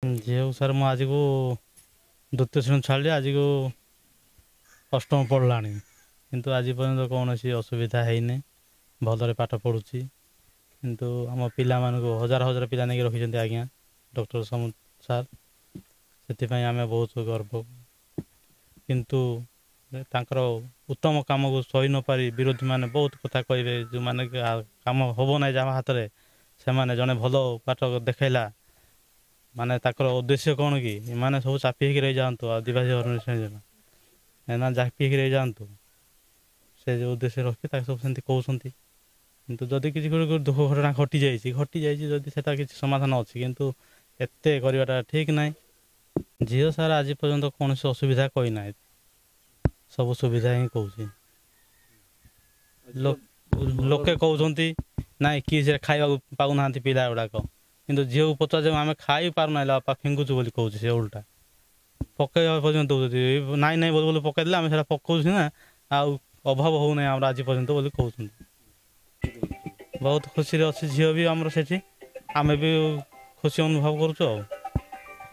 ଝିଅକୁ ସାର୍ ମୁଁ ଆଜିକୁ ଦ୍ୱିତୀୟ ଶ୍ରେଣୀ ଛାଡ଼ିଲି, ଆଜିକୁ ଅଷ୍ଟମ ପଢ଼ିଲାଣି, କିନ୍ତୁ ଆଜି ପର୍ଯ୍ୟନ୍ତ କୌଣସି ଅସୁବିଧା ହେଇନି, ଭଲରେ ପାଠ ପଢ଼ୁଛି। କିନ୍ତୁ ଆମ ପିଲାମାନଙ୍କୁ ହଜାର ହଜାର ପିଲା ନେଇକି ରଖିଛନ୍ତି ଆଜ୍ଞା ଡକ୍ଟର ସାର୍, ସେଥିପାଇଁ ଆମେ ବହୁତ ଗର୍ବ। କିନ୍ତୁ ତାଙ୍କର ଉତ୍ତମ କାମକୁ ସହି ନପାରି ବିରୋଧୀମାନେ ବହୁତ କଥା କହିବେ, ଯେଉଁମାନେ କାମ ହେବ ନାହିଁ ଯାହା ହାତରେ, ସେମାନେ ଜଣେ ଭଲ ପାଠ ଦେଖାଇଲା ମାନେ ତାଙ୍କର ଉଦ୍ଦେଶ୍ୟ କ'ଣ କି ଏମାନେ ସବୁ ଚାପି ହେଇକି ରହିଯାଆନ୍ତୁ, ଆଦିବାସୀ ଏମାନେ ଚାପି ହେଇକି ରହିଯାଆନ୍ତୁ, ସେ ଯେଉଁ ଉଦ୍ଦେଶ୍ୟ ରଖି ତାକୁ ସବୁ ସେମିତି କହୁଛନ୍ତି। କିନ୍ତୁ ଯଦି କିଛି ଗୋଟେ ଦୁଃଖ ଘଟଣା ଘଟିଯାଇଛି ଯଦି ସେଟା କିଛି ସମାଧାନ ଅଛି, କିନ୍ତୁ ଏତେ କରିବାଟା ଠିକ୍ ନାହିଁ। ଝିଅ ସାର୍ ଆଜି ପର୍ଯ୍ୟନ୍ତ କୌଣସି ଅସୁବିଧା କହିନାହିଁ, ସବୁ ସୁବିଧା ହିଁ କହୁଛି। ଲୋକେ କହୁଛନ୍ତି ନାଇଁ କି ସେ ଖାଇବାକୁ ପାଉନାହାନ୍ତି ପିଲା ଗୁଡ଼ାକ, କିନ୍ତୁ ଝିଅକୁ ପଚାରୁଛୁ ଆମେ ଖାଇ ପାରୁନାହିଁ ବାପା ଫିଙ୍ଗୁଛୁ ବୋଲି କହୁଛି। ସେ ଓଲଟା ପକେଇବା ପର୍ଯ୍ୟନ୍ତ ଦଉଛନ୍ତି, ନାଇଁ ନାଇଁ ବୋଲି ପକେଇଦେଲେ ଆମେ ସେଇଟା ପକାଉଛୁ ନା, ଆଉ ଅଭାବ ହେଉନାହିଁ ଆମର ଆଜି ପର୍ଯ୍ୟନ୍ତ ବୋଲି କହୁଛନ୍ତି। ବହୁତ ଖୁସିରେ ଅଛି ଝିଅ ବି ଆମର ସେଠି, ଆମେ ବି ଖୁସି ଅନୁଭବ କରୁଛୁ ଆଉ।